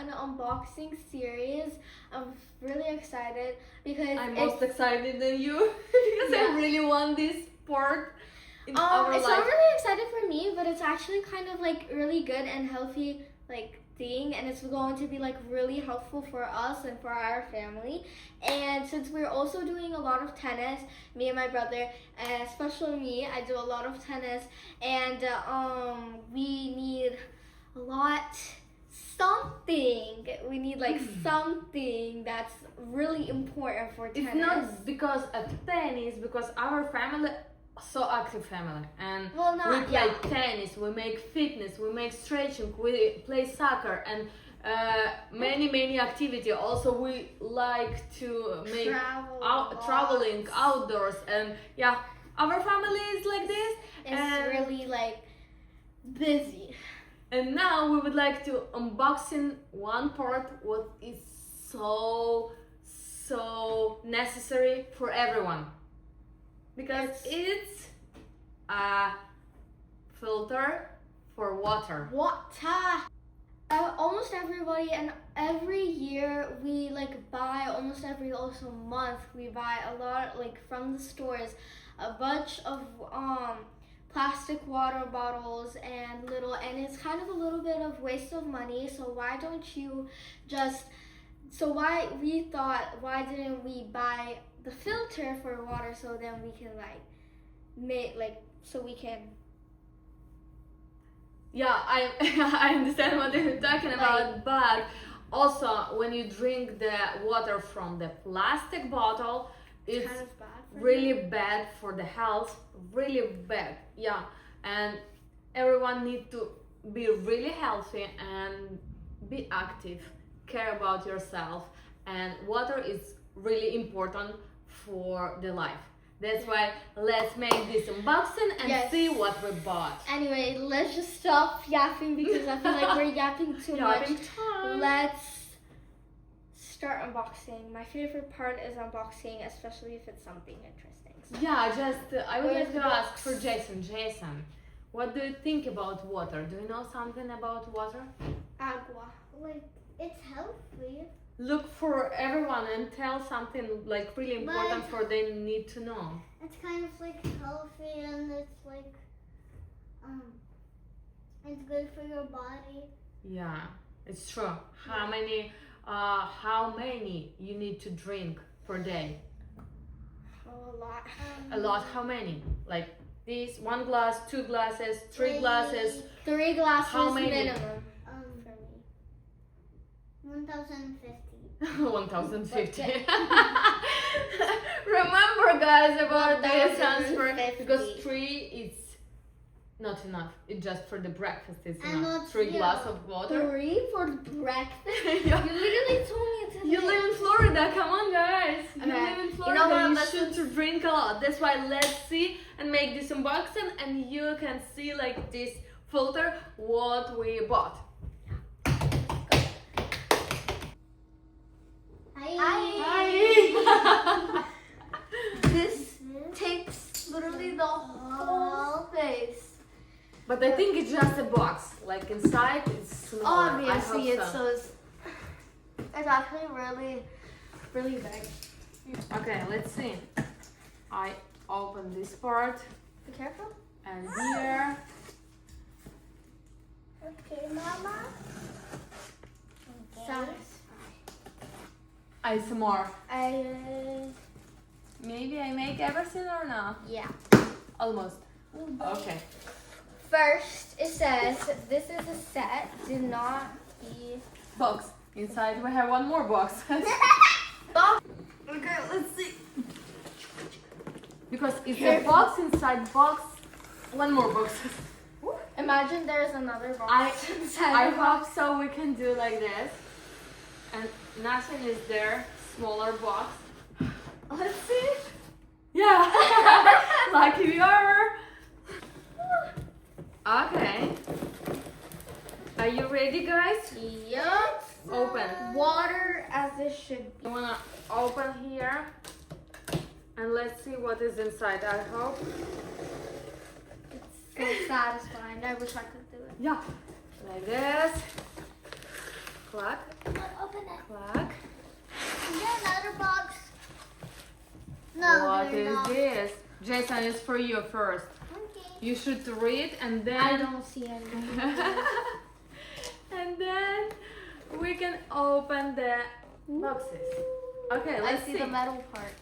an unboxing series. I'm really excited because I'm most excited than you because I really want this part in our it's life. not really excited for me, but it's actually kind of like really good and healthy thing, and it's going to be like really helpful for us and for our family. And since we're also doing a lot of tennis, me and my brother, and especially me, I do a lot of tennis, and we need a lot we need like something that's really important for tennis. It's not because of tennis, because our family so active family, and we play tennis, we make fitness, we make stretching, we play soccer, and many activity. Also we like to make traveling outdoors, and our family is like this. It's really like busy. And now we would like to unboxing one part what is so necessary for everyone. Because it's a filter for water. Almost everybody, and every year we buy, almost every month we buy a lot from the stores, a bunch of plastic water bottles and it's kind of a little bit of waste of money. So why don't you just why didn't we buy the filter for water, so then we can I understand what you're talking about, but also when you drink the water from the plastic bottle, it's kind of really bad for the health, really bad. And everyone needs to be really healthy and be active, care about yourself, and water is really important for the life. That's why let's make this unboxing and see what we bought. Anyway, let's just stop yapping because I feel like we're yapping too much. Let's start unboxing. My favorite part is unboxing, especially if it's something interesting. So I would like to ask for Jason. Jason, what do you think about water? Do you know something about water? Agua. It's healthy. Look for everyone and tell something really important for they need to know. It's kind of healthy, and it's it's good for your body. Yeah, it's true. How many you need to drink per day? A lot. A lot. How many? Like this, 1 glass, 2 glasses, 3 glasses. 3 glasses how many? Minimum. For me, 1,050. 1,050. Remember, guys, about this answer, because 3 is not enough. It's just for the breakfast. It's enough. 3 glasses of water. 3 for breakfast? You literally told me today. You live in Florida. Come on, guys. You live in Florida. You should to drink a lot. That's why let's see and make this unboxing, and you can see this filter what we bought. Hi. This takes literally the whole face. But I think it's just a box. Inside it's smaller. Obviously, it's actually really big. Okay, let's see. I open this part. Be careful. And here. Okay, Mama. Okay. Some more. Maybe I make everything or not? Yeah. Almost. Okay. First, it says this is a set. Do not be box. Inside we have one more box. box. Okay, let's see. Because it's a box inside box. One more box. Imagine there's another box inside. I hope so. We can do like this. And nothing is there. Smaller box. Let's see. Yeah. Lucky we are. Okay. Are you ready, guys? Yup. Open. Water as it should be. I wanna open here and let's see what is inside. I hope it's so satisfying. I wish I could do it. Yeah. Like this. Clack, Open it. clack. Is there another box? No, What there's is not. this? Jason, it's for you first. Okay. You should read and then I don't see anything. and then we can open the boxes. Okay, let's I see the metal part.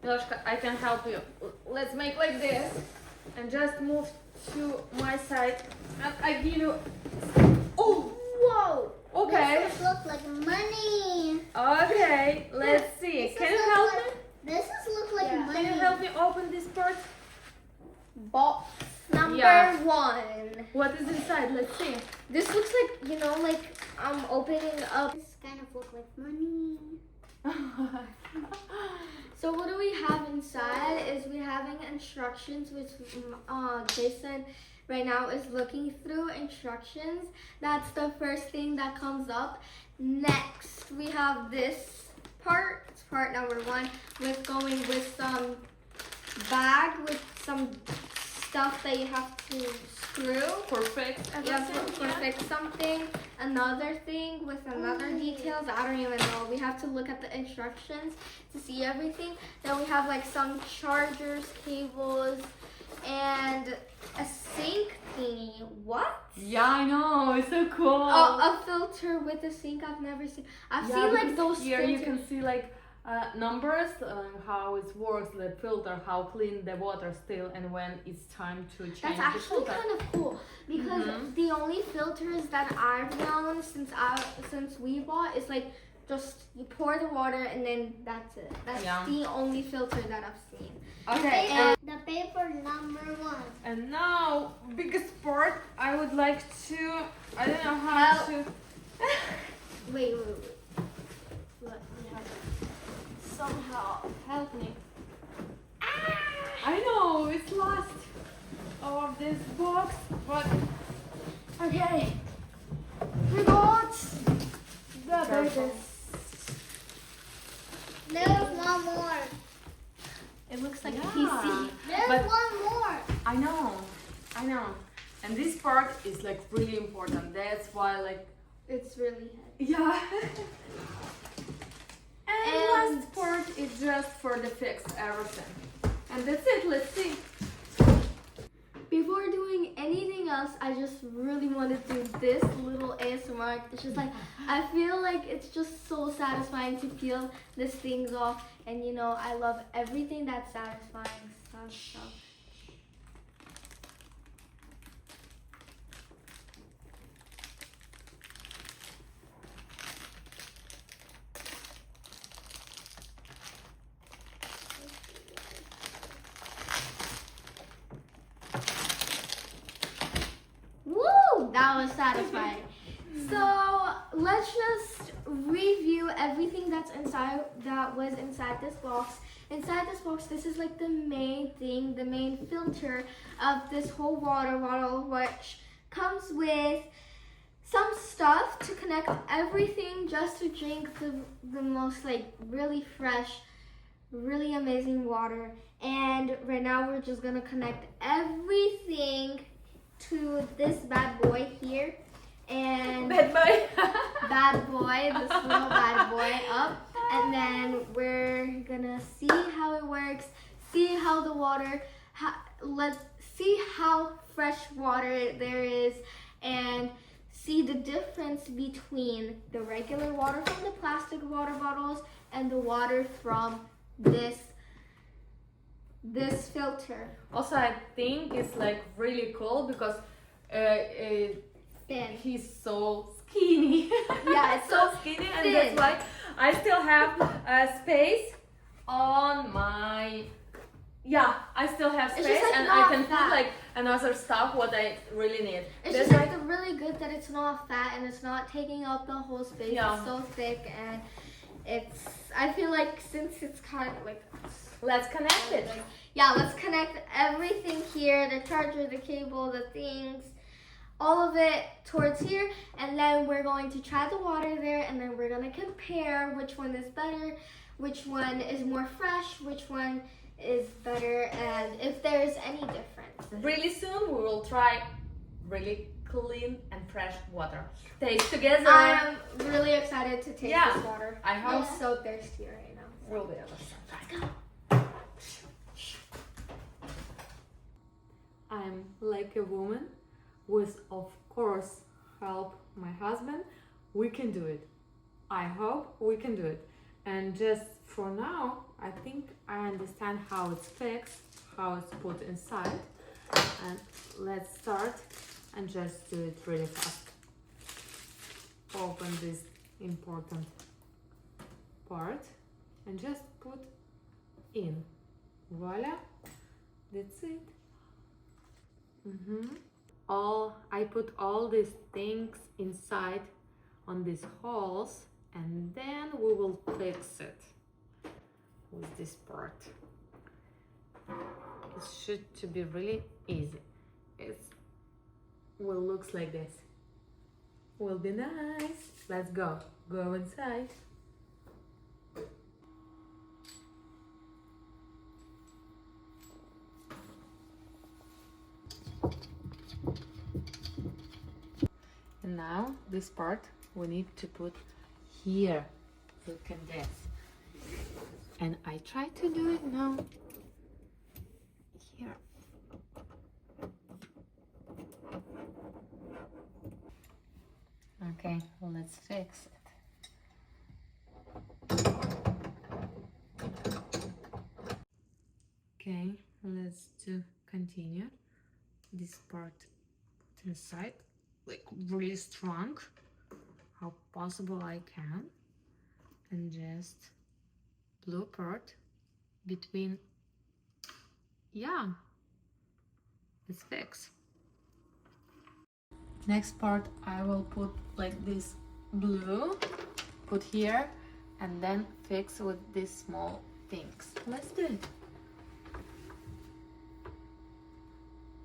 Miloshka, I can help you. Let's make like this and just move to my side and I give you. Oh, Whoa! okay. This looks like money. Okay, let's see. This Can is you look help like- me? This is look like Yeah. money. Can you help me open this part? Box number Yeah. 1. What is inside? Let's see. This looks like, you know, like I'm opening up. This kind of look like money. So what do we have inside is we're having instructions, which Jason right now is looking through instructions. That's the first thing that comes up. Next, we have this part. It's part number 1 with going with some bag with some stuff that you have to screw. Perfect. You have to fix something. Another thing with another details. I don't even know. We have to look at the instructions to see everything. Then we have like some chargers, cables, and a sink thingy. What? Yeah, I know. It's so cool. A filter with a sink. I've never seen. I've seen like because those here filters. you can see like numbers, how it works, the filter, how clean the water still, and when it's time to change That's the actually filter. kind of cool because the only filters that I've known since we bought is like just you pour the water and then that's it. That's the only filter that I've seen. Okay, The paper number 1. and now biggest part. I would like to. I don't know how to. Wait. Let me have it. Somehow help me. I know it's last of this box, but Okay. We got the biggest. There's one more. It looks like Yeah. a PC. There's But- one more. I know, and this part is like really important. That's why like It's really heavy. yeah. And And- last part is just for the fix everything. And that's it. Let's see. Before doing anything else, I just really want to do this little ASMR. It's just like, I feel like it's just so satisfying to peel these things off. And you know, I love everything that's satisfying. So. Woo! That was satisfying. So let's just review everything that's inside, that was inside this box. Inside this box, this is like the main thing, the main filter of this whole water bottle, which comes with some stuff to connect everything just to drink the most like really fresh, really amazing water. And right now we're just gonna connect everything to this bad boy here. And Bad boy. bad boy, this little bad boy up. And then we're gonna see how it works, see how the water, let's see how fresh water there is, and see the difference between the regular water from the plastic water bottles and the water from this filter. Also, I think it's like really cool because Thin. he's so skinny. Yeah, it's so skinny, thin. and that's why I still have space on my. Yeah, I still have It's space, just, like, and I not can fat. put like another stuff what I really need. It's That's just like why- really good that it's not fat and it's not taking up the whole space. Yeah. It's so thick and it's. I feel like since it's kind of like. let's connect it. Yeah, let's connect everything here: the charger, the cable, the things, all of it towards here, and then we're going to try the water there, and then we're gonna compare which one is better, which one is more fresh, which one is better, and if there's any difference. Really soon we will try really clean and fresh water. Taste together. I'm really excited to taste Yeah. this water. I hope I'm so thirsty right now. we'll be able to. I'm like a woman with, of course, help my husband. We can do it. I hope we can do it. And just for now, I think I understand how it's fixed, how it's put inside. And let's start and just do it really fast. Open this important part and just put in. Voila, that's it. I put all these things inside on these holes, and then we will fix it with this part. It should to be really easy. It will looks like this. Will be nice. Let's go. Go inside. And now this part we need to put here. Look at this. And I try to do it now. Here. Okay, well, let's fix it. Okay, let's continue. This part put inside, like really strong, how possible I can, and just blue part between. Yeah, it's fixed. Next part I will put like this blue, put here, and then fix with these small things. Let's do it.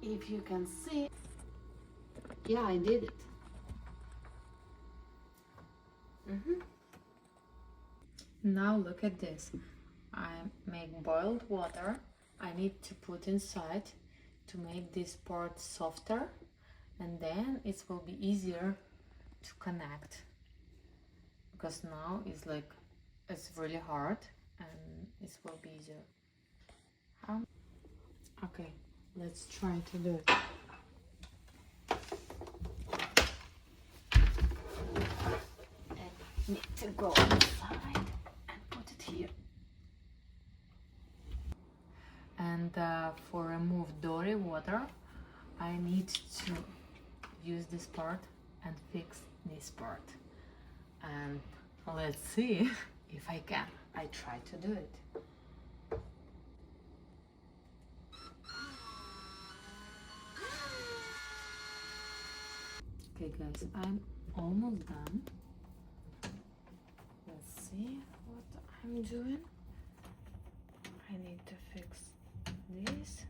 If you can see, yeah, I did it. Now look at this. I make boiled water. I need to put inside to make this part softer, and then it will be easier to connect, because now it's really hard and it will be easier. Okay, let's try to do it. I need to go inside and put it here. And for remove dirty water, I need to use this part and fix this part. And let's see if I can. I try to do it. Okay guys, I'm almost done. Let's see what I'm doing. I need to fix this.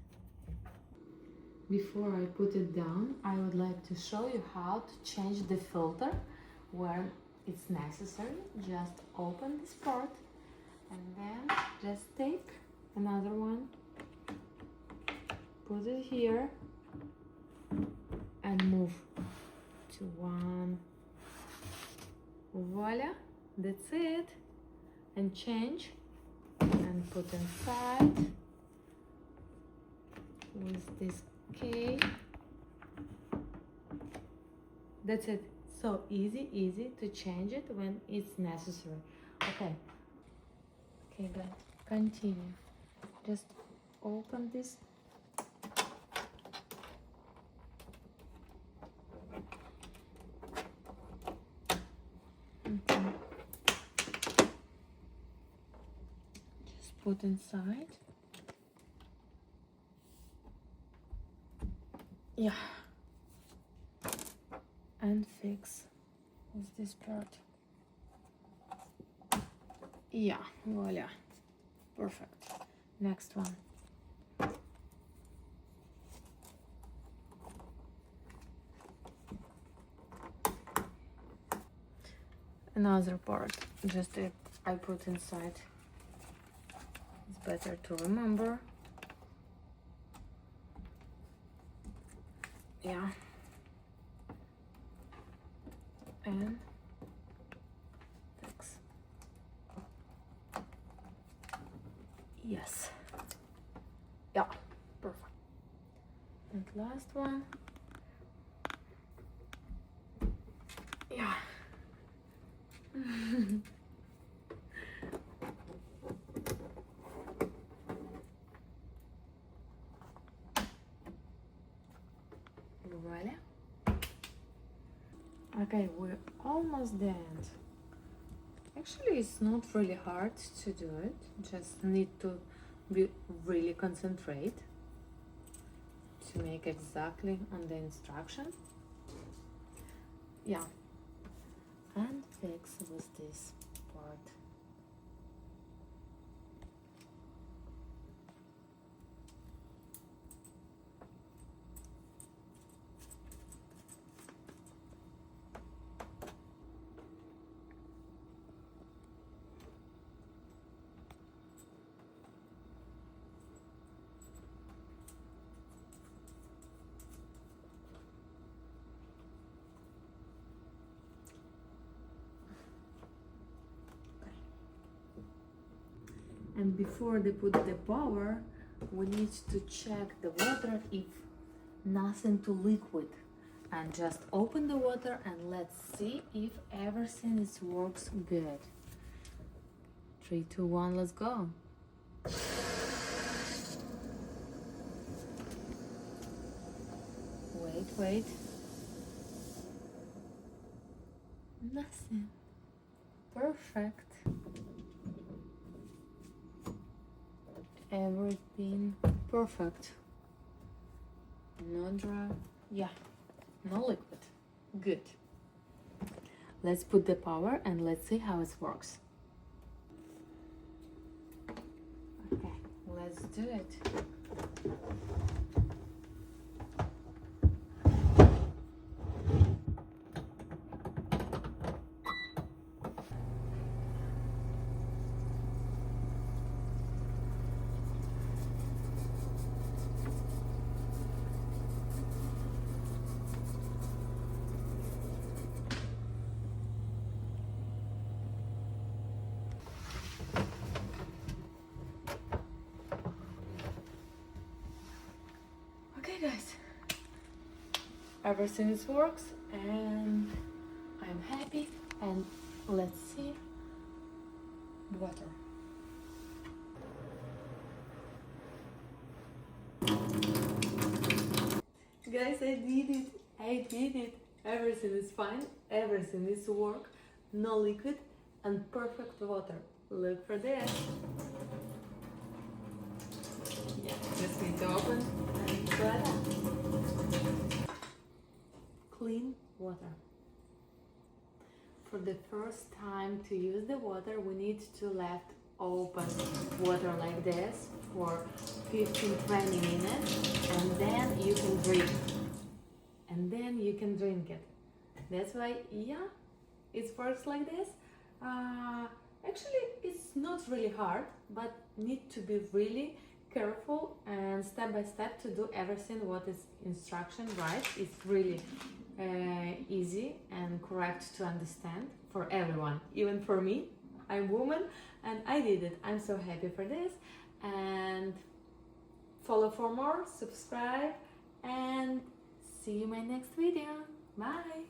Before I put it down, I would like to show you how to change the filter where it's necessary. Just open this part and then just take another one, put it here and move to one. Voila, that's it. And change and put inside with this key. That's it. So easy to change it when it's necessary. Okay guys, continue. Just open this. Just put inside. Yeah, and fix with this part. Yeah, voila, perfect. Next one. Another part, just it I put inside. It's better to remember. Yeah. and fix. Yes. Yeah, perfect. And last one. Yeah. Ready? Okay, we're almost done. Actually, it's not really hard to do it. Just need to be really concentrate to make exactly on the instruction. Yeah. And fix with this part. And before they put the power, we need to check the water if nothing too liquid. And just open the water and let's see if everything works good. 3, 2, 1, let's go. Wait. Nothing. Perfect. Everything perfect. No dry. Yeah, no liquid. Good. Let's put the power and let's see how it works. Okay, let's do it. Okay guys, everything works and I'm happy, and let's see water. Guys, I did it. Everything is fine, everything is work, no liquid and perfect water. Look for this. Yeah, just need to open and try that. Clean water. For the first time to use the water, we need to left open water like this for 15-20 minutes, and then you can drink. It. That's why, yeah, it works like this. Actually, it's not really hard, but need to be really careful and step by step to do everything what is instruction, right? It's really easy and correct to understand for everyone, even for me. I'm woman and I did it. I'm so happy for this, and follow for more, subscribe, and see you in my next video. Bye.